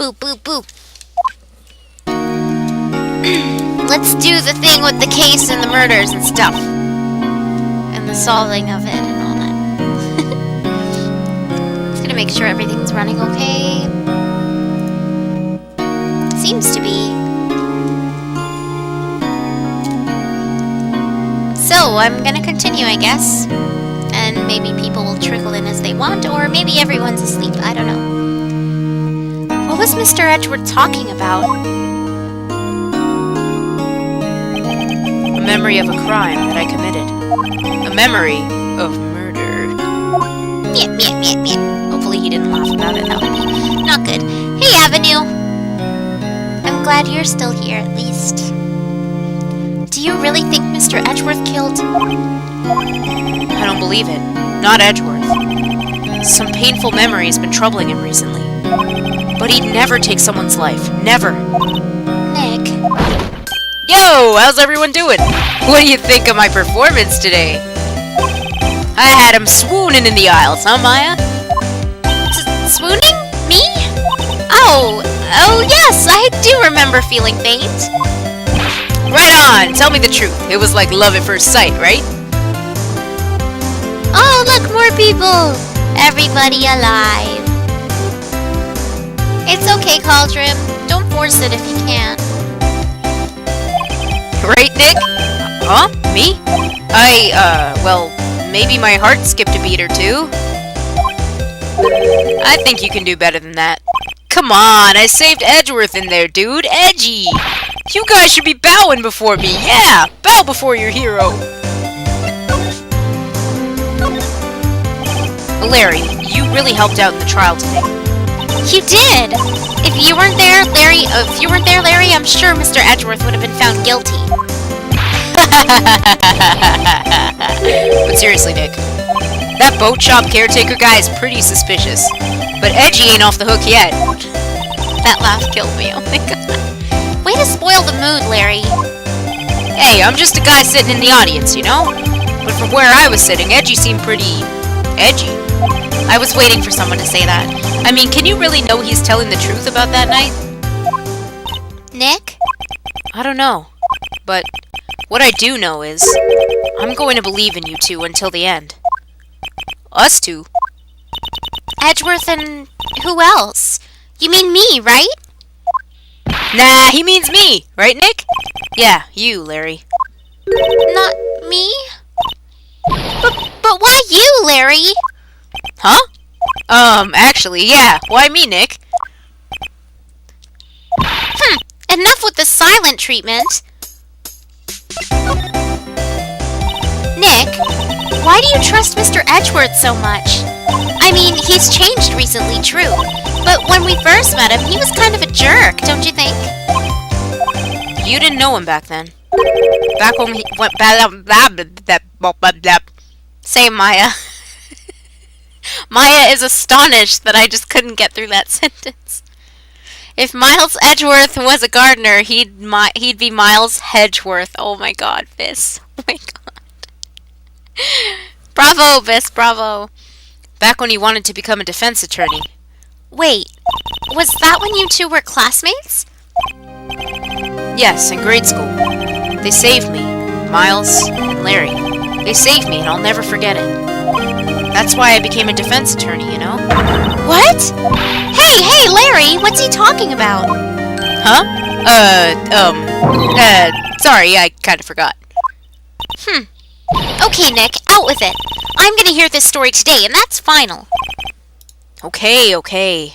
Boop, boop, boop. Let's do the thing with the case and the murders and stuff. And the solving of it and all that. Just gonna make sure everything's running okay. Seems to be. So, I'm gonna continue, I guess. And maybe people will trickle in as they want, or maybe everyone's asleep, I don't know. What was Mr. Edgeworth talking about? A memory of a crime that I committed. A memory of murder. Meow, meow, meow, meow. Hopefully he didn't laugh about it, that would be not good. Hey, Avenue! I'm glad you're still here, at least. Do you really think Mr. Edgeworth killed... I don't believe it. Not Edgeworth. Some painful memory has been troubling him recently. But he'd never take someone's life. Never. Nick. Yo! How's everyone doing? What do you think of my performance today? I had him swooning in the aisles, huh, Maya? Swooning? Me? Oh yes, I do remember feeling faint. Right on! Tell me the truth. It was like love at first sight, right? Oh, look, more people! Everybody alive. It's okay, Cauldron. Don't force it if you can. Right, Nick? Huh? Me? Well, maybe my heart skipped a beat or two. I think you can do better than that. Come on, I saved Edgeworth in there, dude. Edgy! You guys should be bowing before me. Yeah! Bow before your hero. Larry, you really helped out in the trial today. You did! If you weren't there, Larry, I'm sure Mr. Edgeworth would have been found guilty. But seriously, Nick, that boat shop caretaker guy is pretty suspicious. But Edgy ain't off the hook yet. That laugh killed me, oh my god. Way to spoil the mood, Larry. Hey, I'm just a guy sitting in the audience, you know? But from where I was sitting, Edgy seemed pretty... edgy. I was waiting for someone to say that. I mean, can you really know he's telling the truth about that night? Nick? I don't know. But what I do know is, I'm going to believe in you two until the end. Us two? Edgeworth and who else? You mean me, right? Nah, he means me. Right, Nick? Yeah, you, Larry. Not me? But why you, Larry? Huh? Actually, yeah. Why me, Nick? Enough with the silent treatment. Nick, why do you trust Mr. Edgeworth so much? I mean, he's changed recently, true. But when we first met him, he was kind of a jerk, don't you think? You didn't know him back then. Back when he went... Say, Maya. Maya is astonished that I just couldn't get through that sentence. If Miles Edgeworth was a gardener, he'd be Miles Hedgeworth. Oh my god, Biss. Oh my god. Bravo, Biss, bravo. Back when he wanted to become a defense attorney. Wait, was that when you two were classmates? Yes, in grade school. They saved me. Miles and Larry. They saved me and I'll never forget it. That's why I became a defense attorney, you know? What? Hey, Larry, what's he talking about? Huh? Sorry, I kinda forgot. Okay, Nick, out with it. I'm gonna hear this story today, and that's final. Okay.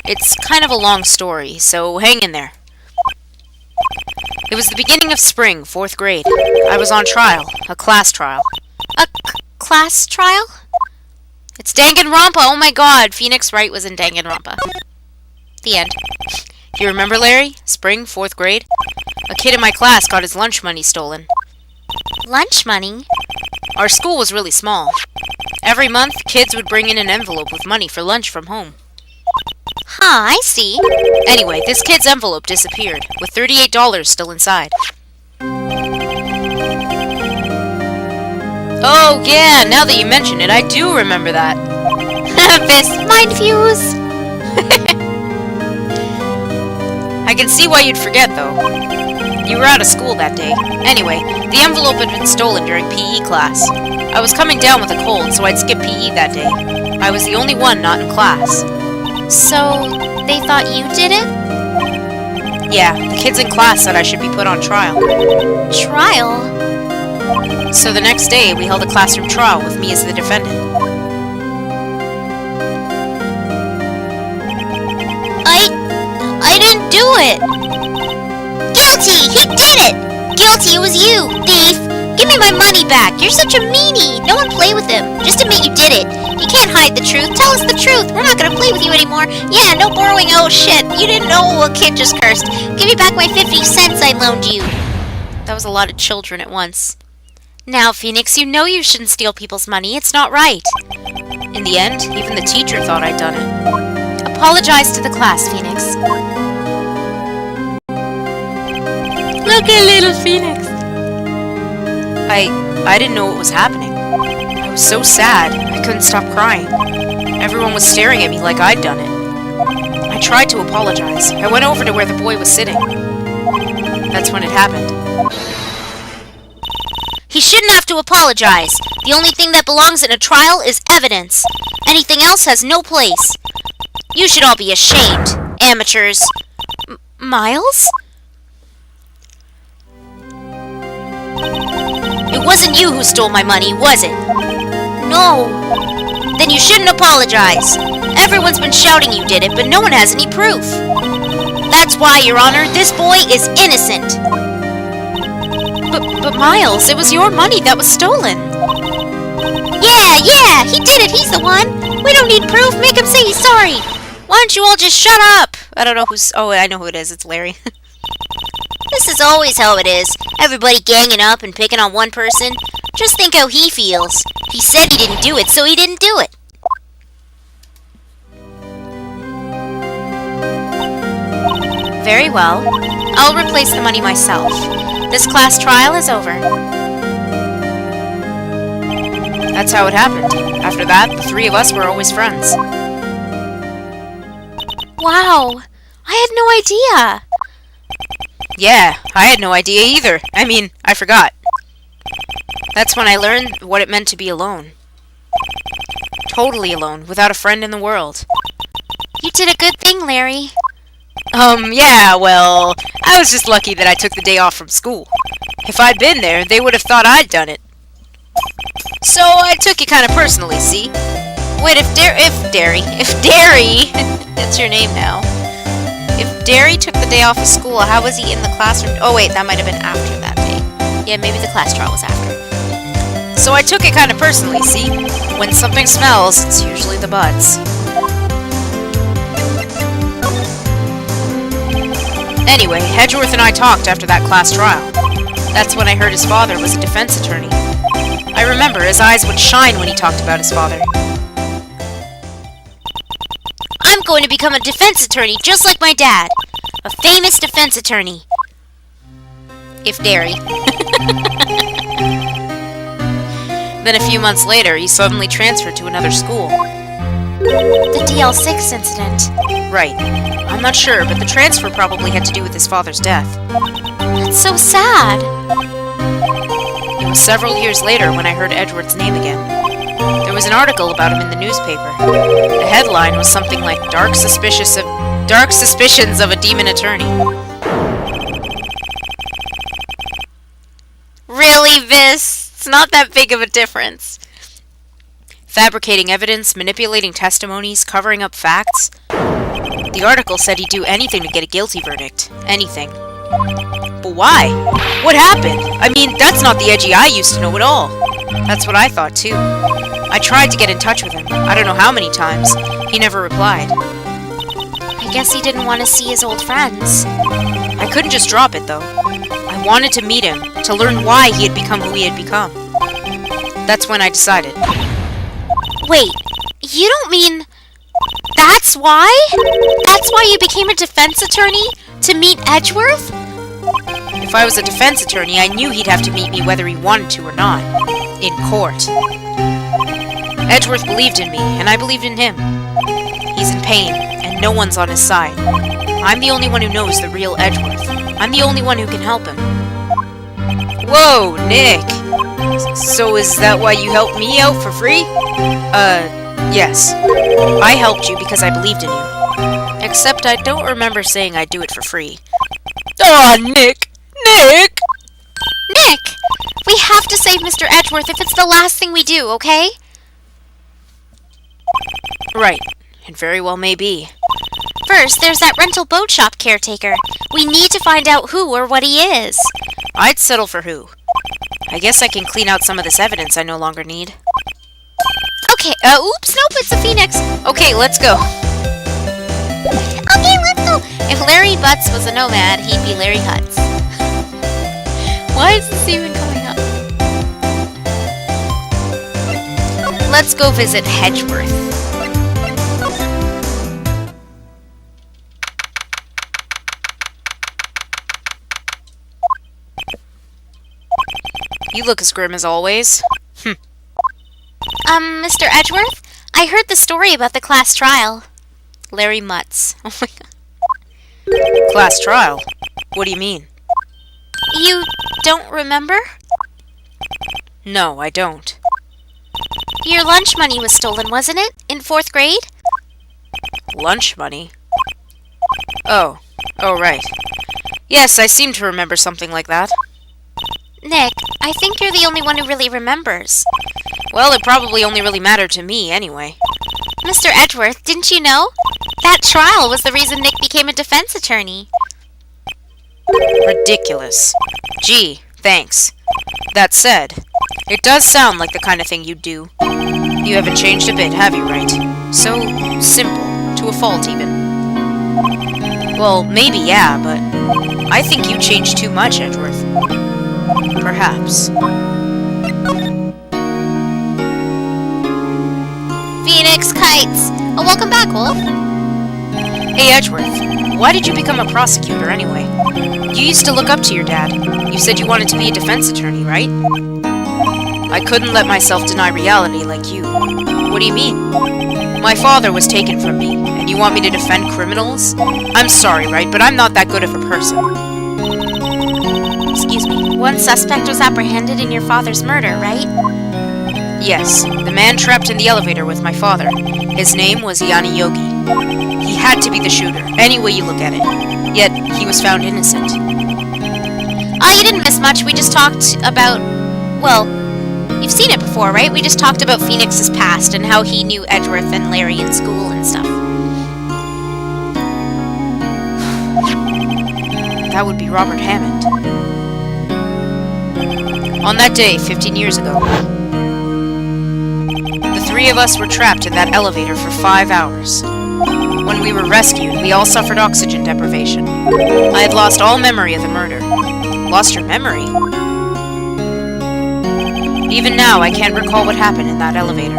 It's kind of a long story, so hang in there. It was the beginning of spring, 4th grade. I was on trial, a class trial. A class trial? It's Danganronpa, oh my god, Phoenix Wright was in Danganronpa. The end. You remember, Larry? Spring, 4th grade? A kid in my class got his lunch money stolen. Lunch money? Our school was really small. Every month, kids would bring in an envelope with money for lunch from home. Huh, I see. Anyway, this kid's envelope disappeared, with $38 still inside. Oh, yeah, now that you mention it, I do remember that. This mind fuse. I can see why you'd forget, though. You were out of school that day. Anyway, the envelope had been stolen during PE class. I was coming down with a cold, so I'd skip PE that day. I was the only one not in class. So, they thought you did it? Yeah, the kids in class said I should be put on trial. Trial? So the next day, we held a classroom trial with me as the defendant. I didn't do it! Guilty! He did it! Guilty, it was you, thief! Give me my money back! You're such a meanie! No one play with him. Just admit you did it. You can't hide the truth. Tell us the truth. We're not gonna play with you anymore. Yeah, no borrowing. Oh shit. You didn't know a kid just cursed. Give me back my 50 cents I loaned you. That was a lot of children at once. Now, Phoenix, you know you shouldn't steal people's money. It's not right. In the end, even the teacher thought I'd done it. Apologize to the class, Phoenix. Look at little Phoenix. I didn't know what was happening. I was so sad, I couldn't stop crying. Everyone was staring at me like I'd done it. I tried to apologize. I went over to where the boy was sitting. That's when it happened. He shouldn't have to apologize. The only thing that belongs in a trial is evidence. Anything else has no place. You should all be ashamed, amateurs. Miles? It wasn't you who stole my money, was it? No. Then you shouldn't apologize. Everyone's been shouting you did it, but no one has any proof. That's why, Your Honor, this boy is innocent. But Miles, it was your money that was stolen. Yeah, he did it. He's the one. We don't need proof. Make him say he's sorry. Why don't you all just shut up? I don't know who's... Oh, I know who it is. It's Larry. This is always how it is. Everybody ganging up and picking on one person. Just think how he feels. He said he didn't do it, so he didn't do it. Very well. I'll replace the money myself. This class trial is over. That's how it happened. After that, the three of us were always friends. Wow. I had no idea. Yeah, I had no idea either. I mean, I forgot. That's when I learned what it meant to be alone. Totally alone, without a friend in the world. You did a good thing, Larry. Yeah, well, I was just lucky that I took the day off from school. If I'd been there, they would have thought I'd done it. So I took it kind of personally, see? Wait, if Derry, that's your name now. If Derry took the day off of school, how was he in the classroom? Oh wait, that might have been after that day. Yeah, maybe the class trial was after. So I took it kind of personally, see? When something smells, it's usually the butts. Anyway, Edgeworth and I talked after that class trial. That's when I heard his father was a defense attorney. I remember his eyes would shine when he talked about his father. I'm going to become a defense attorney just like my dad. A famous defense attorney. If Derry. Then a few months later, he suddenly transferred to another school. The DL6 incident. Right. I'm not sure, but the transfer probably had to do with his father's death. That's so sad. It was several years later when I heard Edgeworth's name again. There was an article about him in the newspaper. The headline was something like Dark Suspicions of a Demon Attorney. Really, Vis? It's not that big of a difference. Fabricating evidence, manipulating testimonies, covering up facts. The article said he'd do anything to get a guilty verdict. Anything. But why? What happened? I mean, that's not the Edgy I used to know at all. That's what I thought, too. I tried to get in touch with him. I don't know how many times. He never replied. I guess he didn't want to see his old friends. I couldn't just drop it, though. I wanted to meet him, to learn why he had become who he had become. That's when I decided. Wait, you don't mean... That's why? That's why you became a defense attorney? To meet Edgeworth? If I was a defense attorney, I knew he'd have to meet me whether he wanted to or not. In court. Edgeworth believed in me, and I believed in him. He's in pain, and no one's on his side. I'm the only one who knows the real Edgeworth. I'm the only one who can help him. Whoa, Nick! So is that why you helped me out for free? Yes. I helped you because I believed in you. Except I don't remember saying I'd do it for free. Aw, Nick! Nick! Nick! We have to save Mr. Edgeworth if it's the last thing we do, okay? Right. It very well may be. First, there's that rental boat shop caretaker. We need to find out who or what he is. I'd settle for who. I guess I can clean out some of this evidence I no longer need. Okay, oops, nope, it's a phoenix. Okay, let's go. Okay, let's go. If Larry Butts was a nomad, he'd be Larry Hutz. Why is this even coming up? Let's go visit Hedgeworth. You look as grim as always. Mr. Edgeworth? I heard the story about the class trial. Larry Mutz. Oh my god. Class trial? What do you mean? You don't remember? No, I don't. Your lunch money was stolen, wasn't it? In 4th grade? Lunch money? Oh, right. Yes, I seem to remember something like that. Nick, I think you're the only one who really remembers. Well, it probably only really mattered to me anyway. Mr. Edgeworth, didn't you know? That trial was the reason Nick became a defense attorney. Ridiculous. Gee, thanks. That said, it does sound like the kind of thing you'd do. You haven't changed a bit, have you, Wright? So simple, to a fault even. Well, maybe yeah, but I think you changed too much, Edgeworth. Perhaps. Phoenix kites! Oh, welcome back, Wolf. Hey, Edgeworth, why did you become a prosecutor anyway? You used to look up to your dad. You said you wanted to be a defense attorney, right? I couldn't let myself deny reality like you. What do you mean? My father was taken from me, and you want me to defend criminals? I'm sorry, Wright, but I'm not that good of a person. Excuse me. One suspect was apprehended in your father's murder, right? Yes, the man trapped in the elevator with my father. His name was Yanni Yogi. He had to be the shooter, any way you look at it. Yet, he was found innocent. You didn't miss much. We just talked about... Well, you've seen it before, right? We just talked about Phoenix's past and how he knew Edgeworth and Larry in school and stuff. That would be Robert Hammond. On that day, 15 years ago, the three of us were trapped in that elevator for 5 hours. When we were rescued, we all suffered oxygen deprivation. I had lost all memory of the murder. Lost your memory? Even now, I can't recall what happened in that elevator.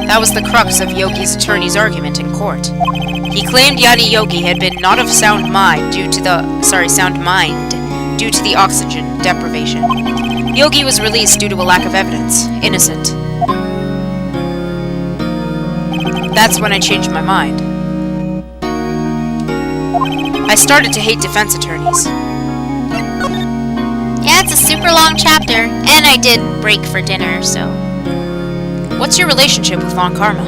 That was the crux of Yogi's attorney's argument in court. He claimed Yanni Yogi had been not of sound mind due to the oxygen deprivation. Yogi was released due to a lack of evidence. Innocent. That's when I changed my mind. I started to hate defense attorneys. Yeah, it's a super long chapter, and I did break for dinner, so... What's your relationship with Von Karma?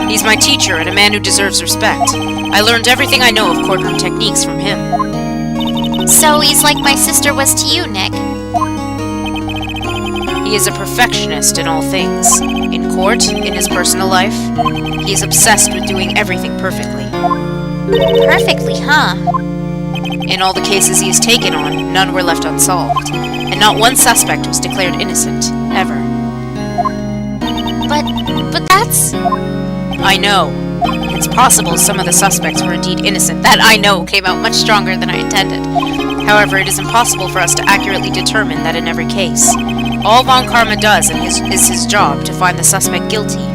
He's my teacher and a man who deserves respect. I learned everything I know of courtroom techniques from him. So he's like my sister was to you, Nick. He is a perfectionist in all things. In court, in his personal life, he is obsessed with doing everything perfectly. Perfectly, huh? In all the cases he has taken on, none were left unsolved, and not one suspect was declared innocent, ever. But that's... I know. It's possible some of the suspects were indeed innocent. That I know came out much stronger than I intended. However, it is impossible for us to accurately determine that in every case. All Von Karma does is his job to find the suspect guilty